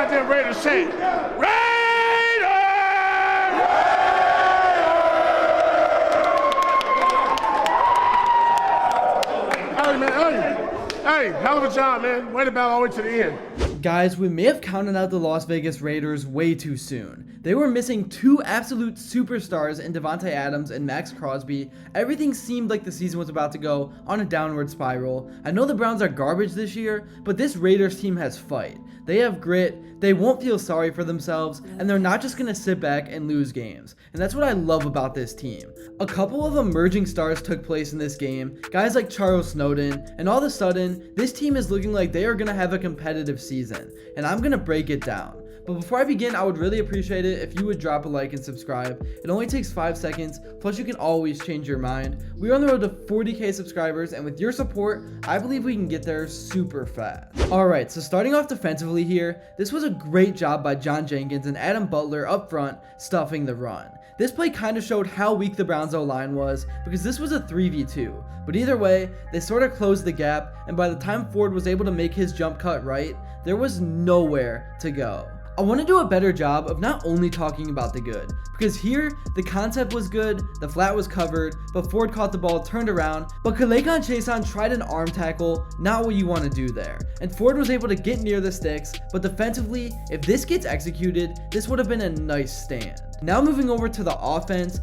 goddamn Raiders chant. Raiders! Hey, man, hey, hell of a job, man. Way to battle all the way to the end. Guys, we may have counted out the Las Vegas Raiders way too soon. They were missing two absolute superstars in Devante Adams and Maxx Crosby. Everything seemed like the season was about to go on a downward spiral. I know the Browns are garbage this year, but this Raiders team has fight. They have grit, they won't feel sorry for themselves, and they're not just going to sit back and lose games. And that's what I love about this team. A couple of emerging stars took place in this game, guys like Charles Snowden, and all of a sudden, this team is looking like they are going to have a competitive season. And I'm going to break it down. But before I begin, I would really appreciate it if you would drop a like and subscribe. It only takes 5 seconds, plus you can always change your mind. We are on the road to 40k subscribers, and with your support, I believe we can get there super fast. Alright, so starting off defensively here, this was a great job by John Jenkins and Adam Butler up front, stuffing the run. This play kind of showed how weak the Browns O-line was, because this was a 3v2. But either way, they sort of closed the gap, and by the time Ford was able to make his jump cut right, there was nowhere to go. I want to do a better job of not only talking about the good, because here, the concept was good, the flat was covered, but Ford caught the ball, turned around, but Kalekan Chason tried an arm tackle, not what you want to do there. And Ford was able to get near the sticks, but defensively, if this gets executed, this would have been a nice stand. Now moving over to the offense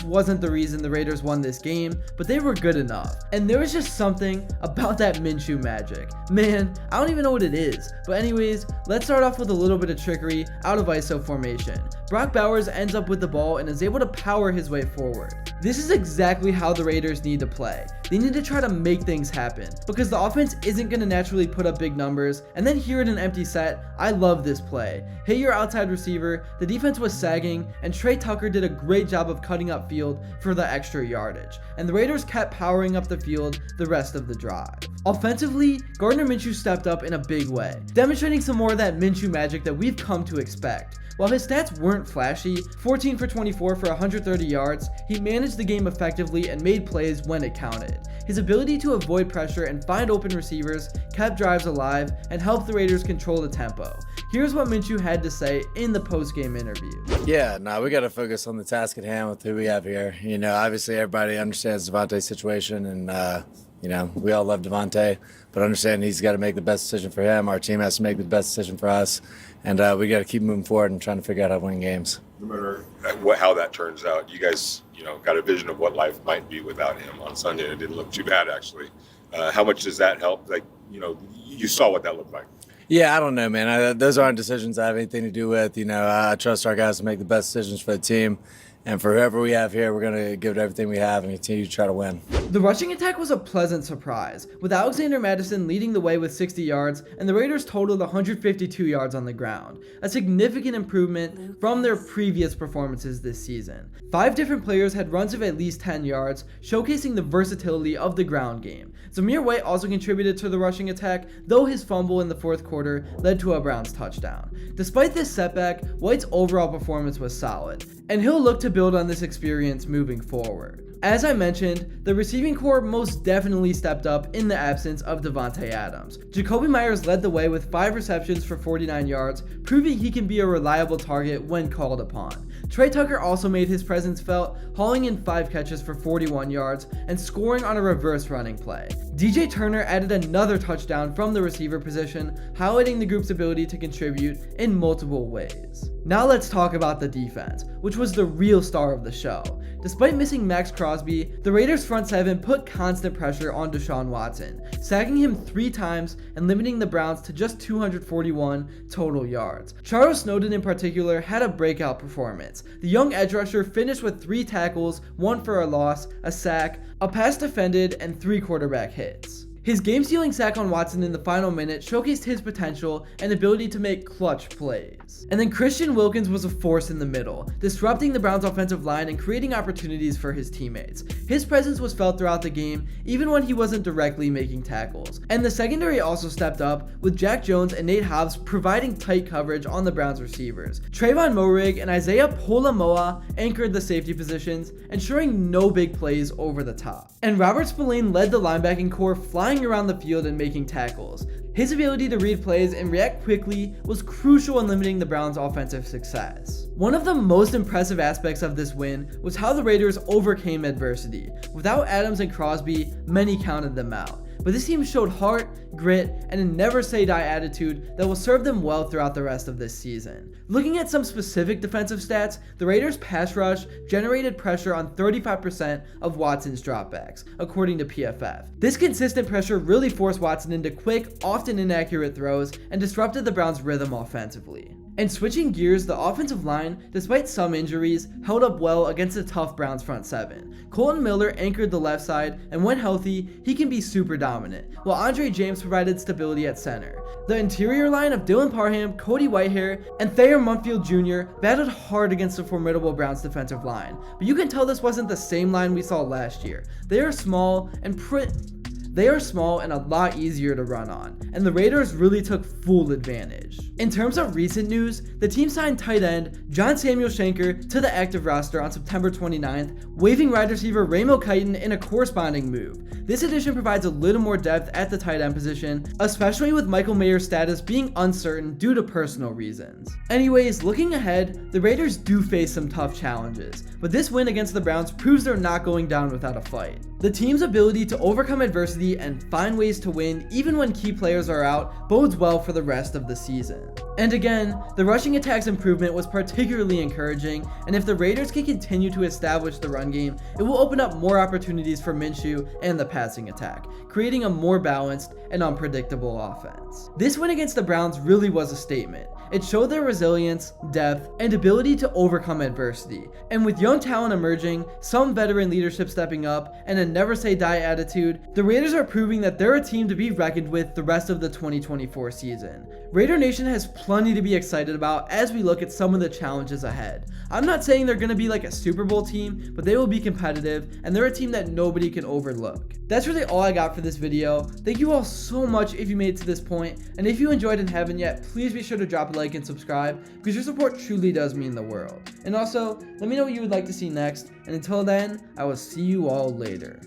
wasn't the reason the Raiders won this game, but they were good enough. And there was just something about that Minshew magic. Man, I don't even know what it is. But anyways, let's start off with a little bit of trickery out of ISO formation. Brock Bowers ends up with the ball and is able to power his way forward. This is exactly how the Raiders need to play. They need to try to make things happen, because the offense isn't going to naturally put up big numbers, and then here in an empty set, I love this play. Hit your outside receiver, the defense was sagging, and Trey Tucker did a great job of cutting up field for the extra yardage, and the Raiders kept powering up the field the rest of the drive. Offensively, Gardner Minshew stepped up in a big way, demonstrating some more of that Minshew magic that we've come to expect. While his stats weren't flashy, 14 for 24 for 130 yards, he managed the game effectively and made plays when it counted. His ability to avoid pressure and find open receivers kept drives alive and helped the Raiders control the tempo. Here's what Minshew had to say in the post-game interview. Yeah, we got to focus on the task at hand with who we have here. You know, obviously everybody understands Devante's situation, and you know, we all love Devante, but understand he's got to make the best decision for him. Our team has to make the best decision for us, and we got to keep moving forward and trying to figure out how to win games. No matter how that turns out, you guys, got a vision of what life might be without him on Sunday, and it didn't look too bad, actually. How much does that help? Like, you saw what that looked like. Yeah, I don't know, man. Those aren't decisions I have anything to do with. I trust our guys to make the best decisions for the team. And for whoever we have here, we're going to give it everything we have and continue to try to win. The rushing attack was a pleasant surprise, with Alexander Mattison leading the way with 60 yards, and the Raiders totaled 152 yards on the ground, a significant improvement from their previous performances this season. 5 different players had runs of at least 10 yards, showcasing the versatility of the ground game. Zhamir White also contributed to the rushing attack, though his fumble in the fourth quarter led to a Browns touchdown. Despite this setback, White's overall performance was solid, and he'll look to build on this experience moving forward. As I mentioned, the receiving corps most definitely stepped up in the absence of Devante Adams. Jakobi Meyers led the way with 5 receptions for 49 yards, proving he can be a reliable target when called upon. Trey Tucker also made his presence felt, hauling in 5 catches for 41 yards and scoring on a reverse running play. DJ Turner added another touchdown from the receiver position, highlighting the group's ability to contribute in multiple ways. Now let's talk about the defense, which was the real star of the show. Despite missing Maxx Crosby, the Raiders' front 7 put constant pressure on Deshaun Watson, sacking him 3 times and limiting the Browns to just 241 total yards. Charles Snowden in particular had a breakout performance. The young edge rusher finished with 3 tackles, 1 for a loss, a sack, a pass defended, and 3 quarterback hits. His game-stealing sack on Watson in the final minute showcased his potential and ability to make clutch plays. And then Christian Wilkins was a force in the middle, disrupting the Browns' offensive line and creating opportunities for his teammates. His presence was felt throughout the game, even when he wasn't directly making tackles. And the secondary also stepped up, with Jack Jones and Nate Hobbs providing tight coverage on the Browns' receivers. Trayvon Moehrig and Isaiah Polamoa anchored the safety positions, ensuring no big plays over the top. And Robert Spillane led the linebacking core, flying flying around the field and making tackles. His ability to read plays and react quickly was crucial in limiting the Browns' offensive success. One of the most impressive aspects of this win was how the Raiders overcame adversity. Without Adams and Crosby, many counted them out. But this team showed heart, grit, and a never-say-die attitude that will serve them well throughout the rest of this season. Looking at some specific defensive stats, the Raiders' pass rush generated pressure on 35% of Watson's dropbacks, according to PFF. This consistent pressure really forced Watson into quick, often inaccurate throws and disrupted the Browns' rhythm offensively. And switching gears, the offensive line, despite some injuries, held up well against a tough Browns front seven. Colton Miller anchored the left side, and when healthy, he can be super dominant, while Andre James provided stability at center. The interior line of Dylan Parham, Cody Whitehair, and Thayer Munfield Jr. battled hard against the formidable Browns defensive line, but you can tell this wasn't the same line we saw last year. They are small and a lot easier to run on, and the Raiders really took full advantage. In terms of recent news, the team signed tight end John Samuel Shanker to the active roster on September 29th, waiving wide receiver Ramo Kighton in a corresponding move. This addition provides a little more depth at the tight end position, especially with Michael Mayer's status being uncertain due to personal reasons. Anyways, looking ahead, the Raiders do face some tough challenges, but this win against the Browns proves they're not going down without a fight. The team's ability to overcome adversity and find ways to win even when key players are out bodes well for the rest of the season. And again, the rushing attack's improvement was particularly encouraging, and if the Raiders can continue to establish the run game, it will open up more opportunities for Minshew and the passing attack, creating a more balanced and unpredictable offense. This win against the Browns really was a statement. It showed their resilience, depth, and ability to overcome adversity. And with young talent emerging, some veteran leadership stepping up, and a never-say-die attitude, the Raiders are proving that they're a team to be reckoned with the rest of the 2024 season. Raider Nation has plenty to be excited about as we look at some of the challenges ahead. I'm not saying they're going to be like a Super Bowl team, but they will be competitive, and they're a team that nobody can overlook. That's really all I got for this video. Thank you all so much if you made it to this point, and if you enjoyed and haven't yet, please be sure to drop a like and subscribe, because your support truly does mean the world. And also, let me know what you would like to see next, and until then, I will see you all later.